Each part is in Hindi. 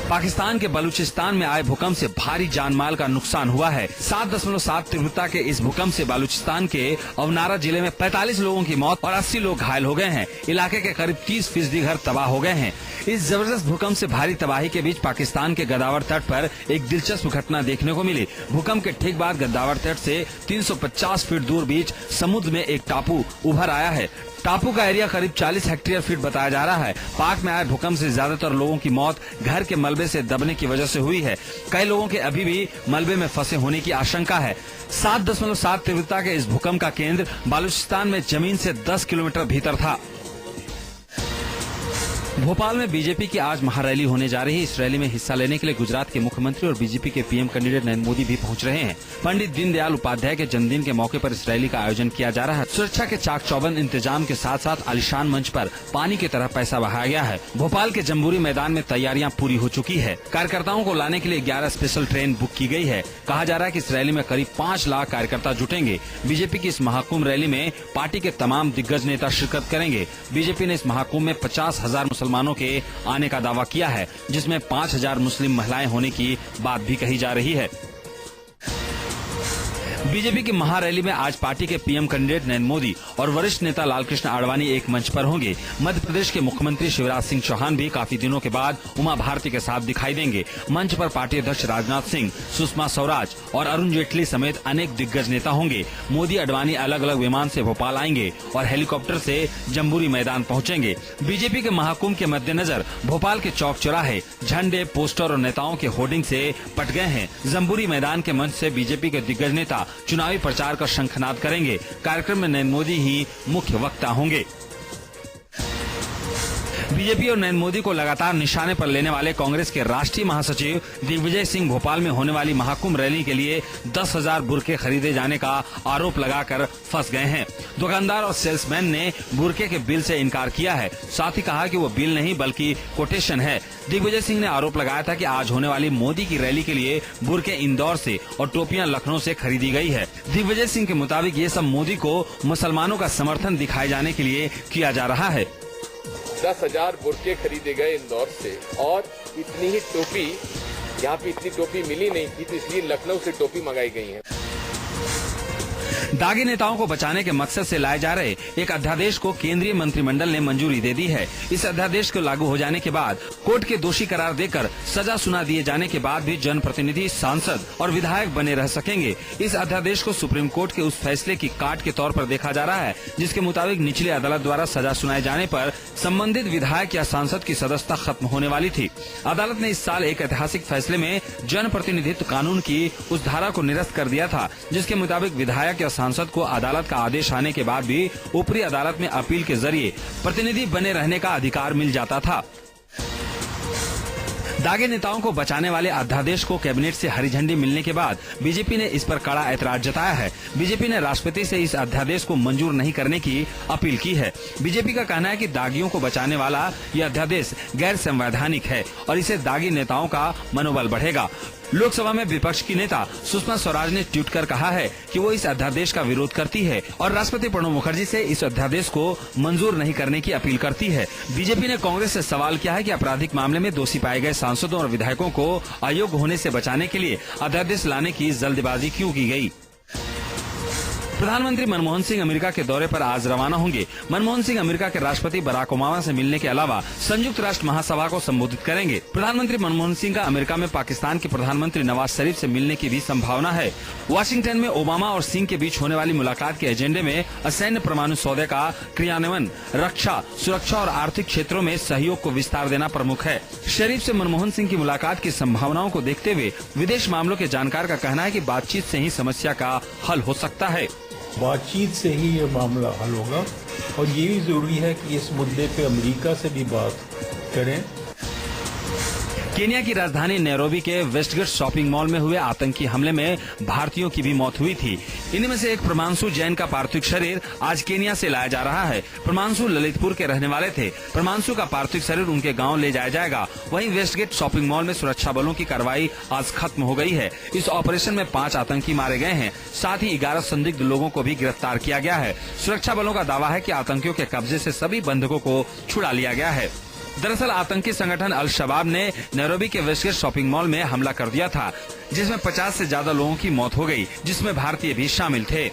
पाकिस्तान के बलूचिस्तान में आए भूकंप से भारी जानमाल का नुकसान हुआ है। 7.7 तीव्रता के इस भूकंप से बलूचिस्तान के अवनारा जिले में 45 लोगों की मौत और 80 लोग घायल हो गए हैं। इलाके के करीब 30% घर तबाह हो गए हैं। इस जबरदस्त भूकंप से भारी तबाही के बीच पाकिस्तान के गद्दावर तट पर एक दिलचस्प घटना देखने को मिली। भूकंप के ठीक बाद गद्दावर तट से 350 फीट दूर बीच समुद्र में एक टापू उभर आया है। टापू का एरिया करीब 40 हेक्टेयर फीट बताया जा रहा है। पाक में आए भूकंप से ज्यादातर लोगों की मौत घर के मलबे से दबने की वजह से हुई है। कई लोगों के अभी भी मलबे में फंसे होने की आशंका है। 7.7 तीव्रता के इस भूकंप का केंद्र बलूचिस्तान में जमीन से 10 किलोमीटर भीतर था। भोपाल में बीजेपी की आज महारैली होने जा रही है। इस रैली में हिस्सा लेने के लिए गुजरात के मुख्यमंत्री और बीजेपी के पीएम कैंडिडेट नरेंद्र मोदी भी पहुंच रहे हैं। पंडित दीनदयाल उपाध्याय के जन्मदिन के मौके पर इस रैली का आयोजन किया जा रहा है। सुरक्षा के चाक चौबंद इंतजाम के साथ साथ आलिशान मंच पर पानी की तरह पैसा बहाया गया है। भोपाल के जम्बूरी मैदान में तैयारियां पूरी हो चुकी है। कार्यकर्ताओं को लाने के लिए 11 स्पेशल ट्रेन बुक की गई है। कहा जा रहा है कि इस रैली में करीब 5 लाख कार्यकर्ता जुटेंगे। बीजेपी की इस महाकुंभ रैली में पार्टी के तमाम दिग्गज नेता शिरकत करेंगे। बीजेपी ने इस महाकुंभ में 50,000 मुसलमानों के आने का दावा किया है, जिसमें 5,000 मुस्लिम महिलाएं होने की बात भी कही जा रही है। बीजेपी की महारैली में आज पार्टी के पीएम कैंडिडेट नरेंद्र मोदी और वरिष्ठ नेता लालकृष्ण आडवाणी एक मंच पर होंगे। मध्य प्रदेश के मुख्यमंत्री शिवराज सिंह चौहान भी काफी दिनों के बाद उमा भारती के साथ दिखाई देंगे। मंच पर पार्टी अध्यक्ष राजनाथ सिंह, सुषमा स्वराज और अरुण जेटली समेत अनेक दिग्गज नेता होंगे। मोदी आडवाणी अलग अलग विमान से भोपाल आएंगे और हेलीकॉप्टर से जम्बूरी मैदान पहुंचेंगे। बीजेपी के महाकुंभ के मद्देनजर भोपाल के चौक चौराहे झंडे, पोस्टर और नेताओं के होर्डिंग से पट गए हैं। जम्बूरी मैदान के मंच से बीजेपी के दिग्गज नेता चुनावी प्रचार का शंखनाद करेंगे। कार्यक्रम में नरेंद्र मोदी ही मुख्य वक्ता होंगे। बीजेपी और नरेंद्र मोदी को लगातार निशाने पर लेने वाले कांग्रेस के राष्ट्रीय महासचिव दिग्विजय सिंह भोपाल में होने वाली महाकुंभ रैली के लिए 10,000 बुरके खरीदे जाने का आरोप लगाकर फंस गए हैं। दुकानदार और सेल्समैन ने बुरके के बिल से इनकार किया है। साथ ही कहा कि वो बिल नहीं बल्कि कोटेशन है। दिग्विजय सिंह ने आरोप लगाया था कि आज होने वाली मोदी की रैली के लिए बुरके इंदौर से और टोपियां लखनऊ से खरीदी गई है। दिग्विजय सिंह के मुताबिक ये सब मोदी को मुसलमानों का समर्थन दिखाए जाने के लिए किया जा रहा है। 10,000 बुरके खरीदे गए इंदौर से और इतनी ही टोपी, यहाँ पे इतनी टोपी मिली नहीं थी, तो इसलिए लखनऊ से टोपी मंगाई गई है। दागी नेताओं को बचाने के मकसद से लाए जा रहे एक अध्यादेश को केंद्रीय मंत्रिमंडल ने मंजूरी दे दी है। इस अध्यादेश को लागू हो जाने के बाद कोर्ट के दोषी करार देकर सजा सुना दिए जाने के बाद भी जनप्रतिनिधि, सांसद और विधायक बने रह सकेंगे। इस अध्यादेश को सुप्रीम कोर्ट के उस फैसले की काट के तौर पर देखा जा रहा है, जिसके मुताबिक निचली अदालत द्वारा सजा सुनाए जाने पर संबंधित विधायक या सांसद की सदस्यता खत्म होने वाली थी। अदालत ने इस साल एक ऐतिहासिक फैसले में जनप्रतिनिधित्व कानून की उस धारा को निरस्त कर दिया था, जिसके मुताबिक विधायक या सांसद को अदालत का आदेश आने के बाद भी ऊपरी अदालत में अपील के जरिए प्रतिनिधि बने रहने का अधिकार मिल जाता था। दागी नेताओं को बचाने वाले अध्यादेश को कैबिनेट से हरी झंडी मिलने के बाद बीजेपी ने इस पर कड़ा ऐतराज जताया है। बीजेपी ने राष्ट्रपति से इस अध्यादेश को मंजूर नहीं करने की अपील की है। बीजेपी का कहना है कि दागियों को बचाने वाला यह अध्यादेश गैर संवैधानिक है और इससे दागी नेताओं का मनोबल बढ़ेगा। लोकसभा में विपक्ष की नेता सुषमा स्वराज ने ट्वीट कर कहा है कि वो इस अध्यादेश का विरोध करती है और राष्ट्रपति प्रणब मुखर्जी से इस अध्यादेश को मंजूर नहीं करने की अपील करती है। बीजेपी ने कांग्रेस से सवाल किया है कि आपराधिक मामले में दोषी पाए गए सांसदों और विधायकों को अयोग्य होने से बचाने के लिए अध्यादेश लाने की जल्दबाजी क्यों की गई। प्रधानमंत्री मनमोहन सिंह अमेरिका के दौरे पर आज रवाना होंगे। मनमोहन सिंह अमेरिका के राष्ट्रपति बराक ओबामा से मिलने के अलावा संयुक्त राष्ट्र महासभा को संबोधित करेंगे। प्रधानमंत्री मनमोहन सिंह का अमेरिका में पाकिस्तान के प्रधानमंत्री नवाज शरीफ से मिलने की भी संभावना है। वाशिंगटन में ओबामा और सिंह के बीच होने वाली मुलाकात के एजेंडे में असैन्य परमाणु सौदे का क्रियान्वयन, रक्षा, सुरक्षा और आर्थिक क्षेत्रों में सहयोग को विस्तार देना प्रमुख है। शरीफ से मनमोहन सिंह की मुलाकात की संभावनाओं को देखते हुए विदेश मामलों के जानकार का कहना है कि बातचीत से ही समस्या का हल हो सकता है। बातचीत से ही ये मामला हल होगा और ये भी जरूरी है कि इस मुद्दे पे अमेरिका से भी बात करें। केन्या की राजधानी नैरोबी के वेस्टगेट शॉपिंग मॉल में हुए आतंकी हमले में भारतीयों की भी मौत हुई थी। इनमें से एक प्रमांशु जैन का पार्थिव शरीर आज केन्या से लाया जा रहा है। प्रमांशु ललितपुर के रहने वाले थे। प्रमांशु का पार्थिव शरीर उनके गांव ले जाया जाएगा। वहीं वेस्टगेट शॉपिंग मॉल में सुरक्षा बलों की कार्रवाई आज खत्म हो गई है। इस ऑपरेशन में 5 आतंकी मारे गए हैं। साथ ही 11 संदिग्ध लोगों को भी गिरफ्तार किया गया है। सुरक्षा बलों का दावा है कि आतंकियों के कब्जे से सभी बंधकों को छुड़ा लिया गया है। दरअसल आतंकी संगठन अल शबाब ने नैरोबी के वेस्टगेट शॉपिंग मॉल में हमला कर दिया था, जिसमें 50 से ज्यादा लोगों की मौत हो गई, जिसमें भारतीय भी शामिल थे।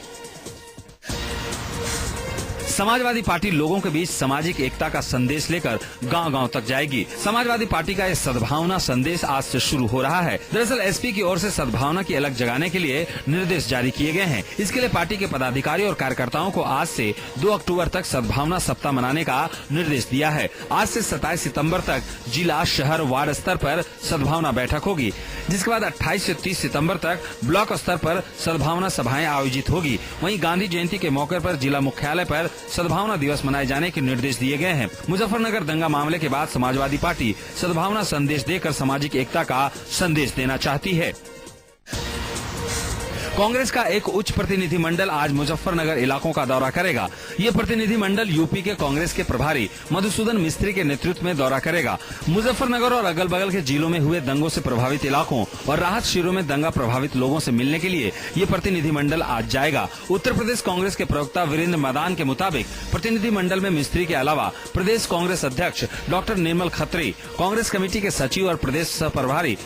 समाजवादी पार्टी लोगों के बीच सामाजिक एकता का संदेश लेकर गांव-गांव तक जाएगी। समाजवादी पार्टी का यह सद्भावना संदेश आज से शुरू हो रहा है। दरअसल एसपी की ओर से सद्भावना की अलग जगाने के लिए निर्देश जारी किए गए हैं। इसके लिए पार्टी के पदाधिकारी और कार्यकर्ताओं को आज से 2 अक्टूबर तक सद्भावना सप्ताह मनाने का निर्देश दिया है। आज से 27 सितम्बर तक जिला, शहर, वार्ड स्तर पर सद्भावना बैठक होगी, जिसके बाद 28 से 30 सितम्बर तक ब्लॉक स्तर पर सद्भावना सभाएं आयोजित होगी। वहीं गांधी जयंती के मौके पर जिला मुख्यालय पर सद्भावना दिवस मनाए जाने के निर्देश दिए गए हैं। मुजफ्फरनगर दंगा मामले के बाद समाजवादी पार्टी सद्भावना संदेश देकर सामाजिक एकता का संदेश देना चाहती है। कांग्रेस का एक उच्च प्रतिनिधिमंडल आज मुजफ्फरनगर इलाकों का दौरा करेगा। ये प्रतिनिधिमंडल यूपी के कांग्रेस के प्रभारी मधुसूदन मिस्त्री के नेतृत्व में दौरा करेगा। मुजफ्फरनगर और अगल बगल के जिलों में हुए दंगों से प्रभावित इलाकों और राहत शिविरों में दंगा प्रभावित लोगों से मिलने के लिए ये प्रतिनिधिमंडल आज जाएगा। उत्तर प्रदेश कांग्रेस के प्रवक्ता वीरेंद्र मैदान के मुताबिक प्रतिनिधिमंडल में मिस्त्री के अलावा प्रदेश कांग्रेस अध्यक्ष डॉक्टर निर्मल खत्री, कांग्रेस कमेटी के सचिव और प्रदेश सह प्रभारी